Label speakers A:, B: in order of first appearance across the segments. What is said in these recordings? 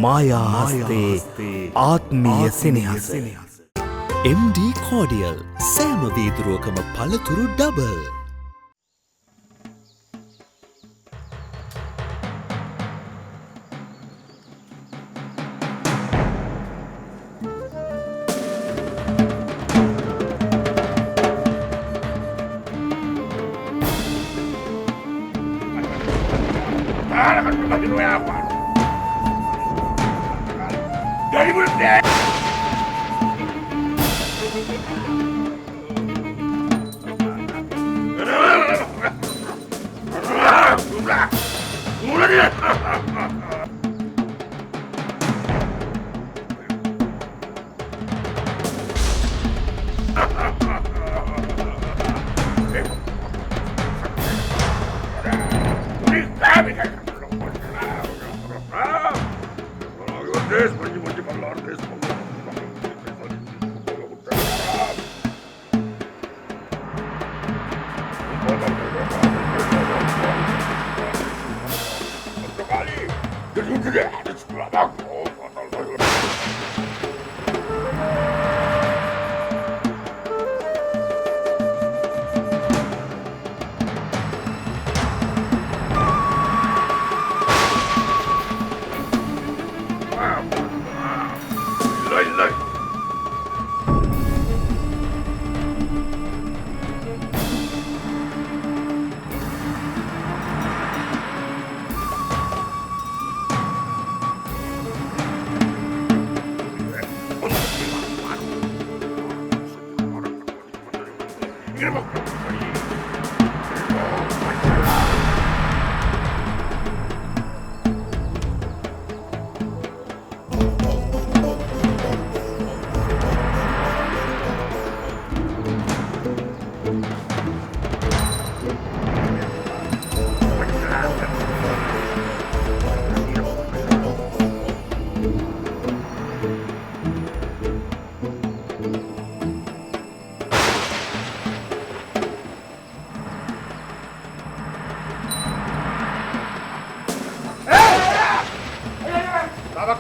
A: මායාස්තේ ආත්මීය සෙනෙහස.
B: MD cordial සෑම වීදුරුවකම පළතුරු double.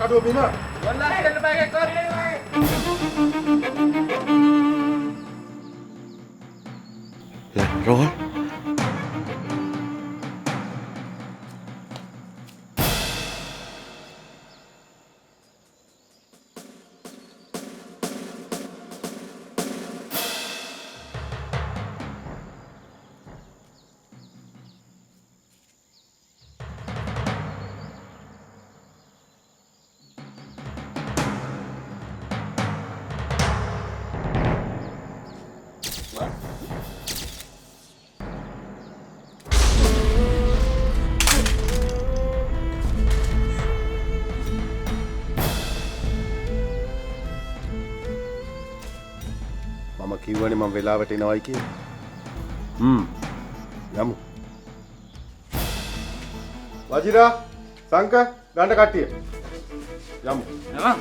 C: Aduh, Bima.
D: Wallahi dan lepas ekor.
B: Lah, roll.
C: මම කිව්වනේ මම වෙලාවට එනවයි කියලා. යමු. වජිරා, සංක, ගන්න කට්ටිය. යමු.
D: යමු.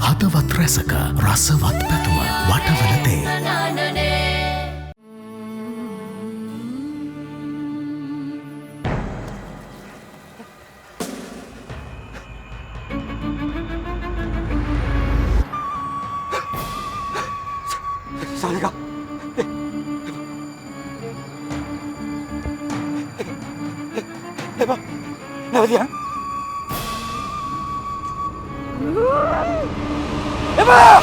B: හදවත් රැසක රසවත් පැතුම වටවලතේ
A: එපා. නැවතියන්. එපා!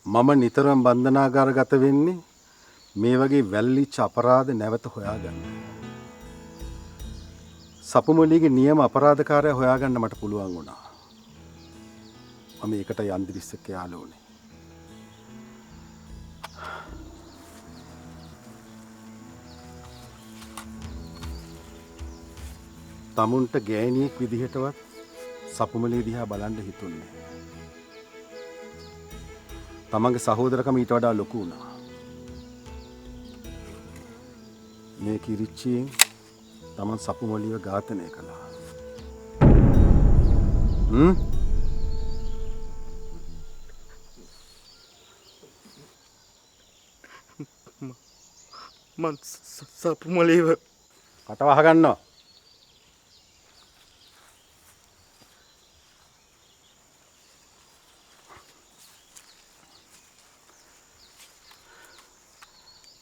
C: මම නිතරම බන්ධනාගාරගත වෙන්නේ මේ වගේ වැල්ලිච්ච අපරාධ නැවත හොයාගන්න. සපුමොලිගේ නියම අපරාධකාරයා හොයාගන්න මට පුළුවන් වුණා. මම ඒකට යන්දිරිස්සක යාළු වුණේ. තමුන්ට ගෑණියෙක් විදිහටවත් සපුමොලිය දිහා බලන්න හිතුන්නේ. තමන්ගේ සහෝදරකම ඊට වඩා ලොකු වුණා. මේ කිරිච්චියෙන් තමන් සපුමොලිව ඝාතනය කළා.
A: මං සපුමලීව
C: කට වහගන්නවා.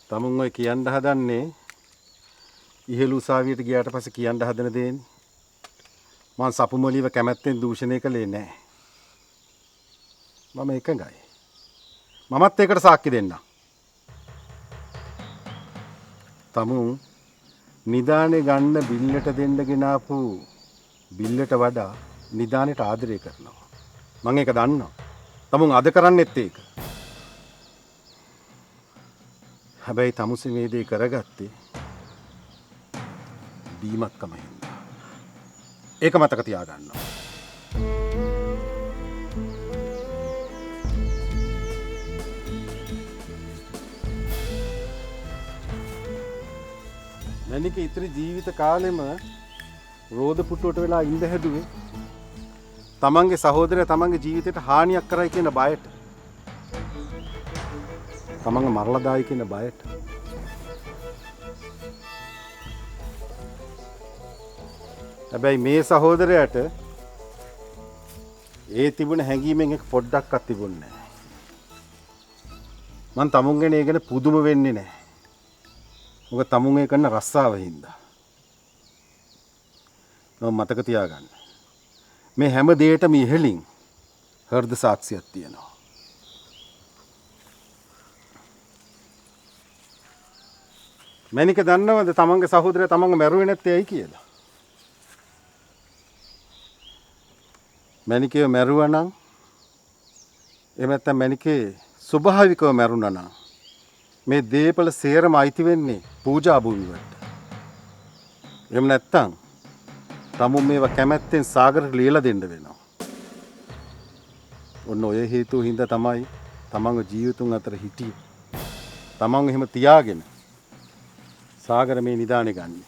C: තමුන් ඔය කියන්න හදන්නේ ඉහළ උසාවියට ගියාට පස්සේ කියන්න හදන දේනේ. මං සපුමොලිව කැමැත්තෙන් දූෂණය කළේ නැහැ. මම එකඟයි. මමත් ඒකට සාක්ෂි දෙන්නම්. තමුන් නිදානේ ගන්න බිල්ලට දෙන්න ගෙනාපු බිල්ලට වඩා නිදානේට ආදරය කරනවා. මම ඒක දන්නවා. තමුන් අද කරන්නෙත් ඒක. හැබැයි තමුසේ මේ දේ කරගත්තේ බීමත්කම හින්දා. ඒක මතක තියාගන්න. මැනික ඉතිරි ජීවිත කාලෙම රෝද පුටුවට වෙලා ඉඳ හැදුවේ තමන්ගේ සහෝදරයා තමන්ගේ ජීවිතයට හානියක් කරයි කියන බයට. තමන්ව මරලා දායි කියන බයට. හැබැයි මේ සහෝදරයාට ඒ තිබුණ හැඟීමෙන් එක පොඩ්ඩක්වත් තිබුණේ නැහැ. මං තමුන් ගැන ඒ ගැන පුදුම වෙන්නේ නැහැ. මොකද තමුන් ඒ කරන රස්සාව හින්දා. මම මතක තියාගන්න. මේ හැම දෙයකටම ඉහළින් හෘද සාක්ෂියක් තියෙනවා. මැනික දන්නවද තමන්ගේ සහෝදරයා තමන්ව මැරුවේ නැත්තේ ඇයි කියලා? මැනිකේ මැරුවා නම් එහෙම නැත්නම් මැනිකේ ස්වභාවිකව මැරුණා නම් මේ දීපල සේරම අයිති වෙන්නේ පූජා භූමියට. එහෙම නැත්නම් තමුන් මේවා කැමැත්තෙන් සාගරට ලියලා දෙන්න වෙනවා. ඔන්න ඔය හේතුව හින්දා තමයි තමන්ගේ ජීවිතුන් අතර හිටියේ. තමන්ව එහෙම තියාගෙන සාගර මේ නිදානේ ගන්න.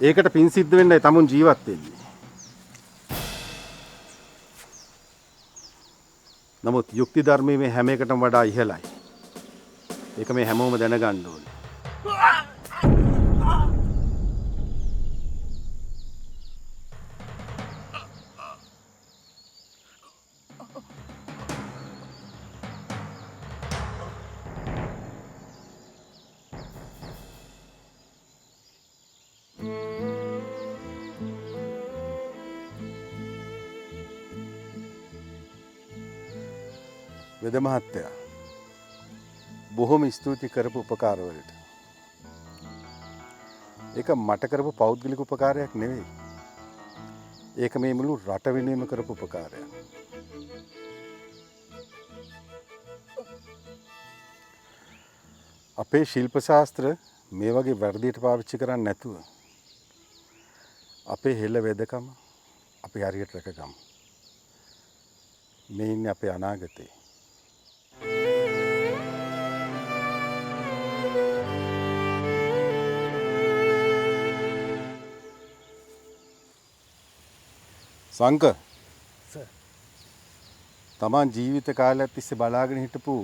C: ඒකට පින් සිද්ධ වෙන්නයි තමුන් ජීවත් වෙන්නේ. නමුත් යුක්ති ධර්මයේ මේ හැම එකටම වඩා ඉහළයි. ඒක මේ හැමෝම දැනගන්න ඕනේ. වෙද මහත්තයා බොහොම ස්තුති කරපු උපකාරවලට. ඒක මට කරපු පෞද්ගලික උපකාරයක් නෙවෙයි. ඒක මේ මුළු රට වෙනුවෙන්ම කරපු උපකාරයක්. අපේ ශිල්ප ශාස්ත්‍ර මේ වගේ වර්ධියට පාවිච්චි කරන්නේ නැතුව අපේ හෙළ වෙදකම අපි හරියට රැකගමු. මේ ඉන්නේ අපේ අනාගතේ. සංක තමන් ජීවිත කාලයක් තිස්සේ බලාගෙන හිටපු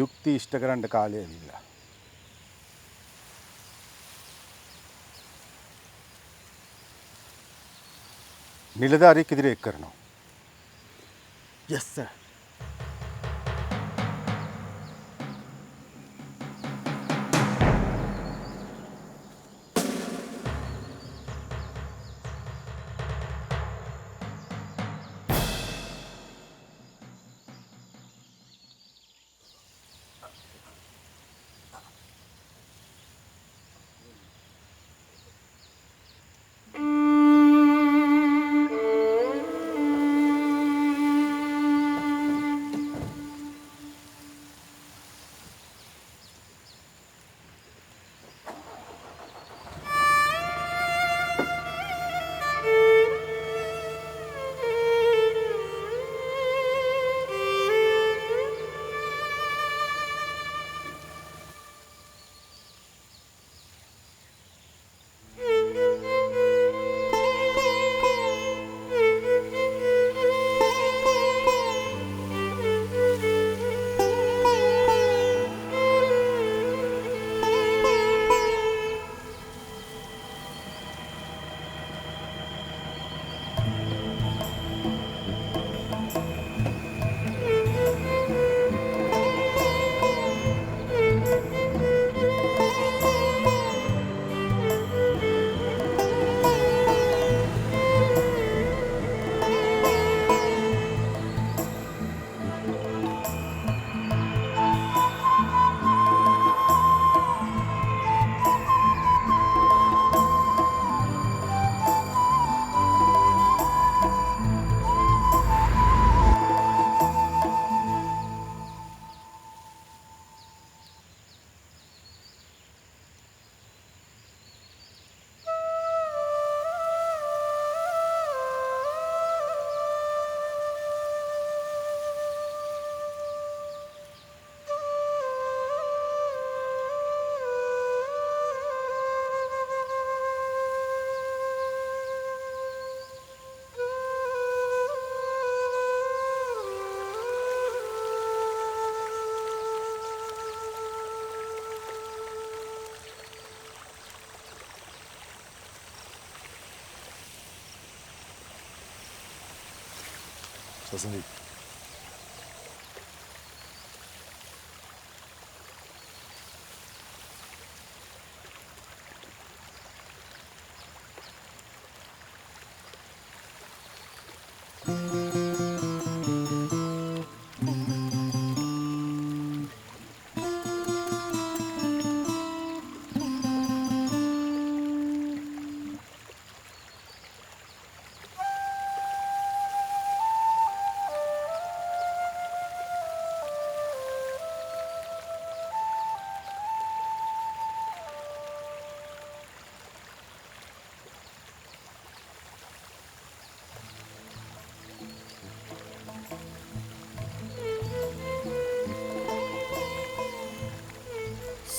C: යුක්ති ඉෂ්ට කරන්න කාලය ඇවිල්ලා. නිලධාරියෙක් ඉදිරියේ එක් කරනවා.
A: yes sir.
E: සසඳි.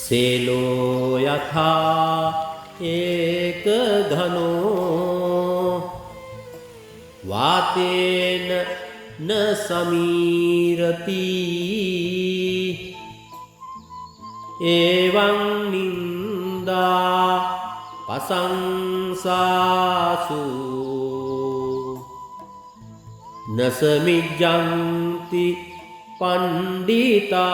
F: සේලෝ යථා ඒක ධනෝ වාතේන න සමීරති එවං නින්දා පසංසාසු නසමිජ්ජන්ති පණ්ඩිතා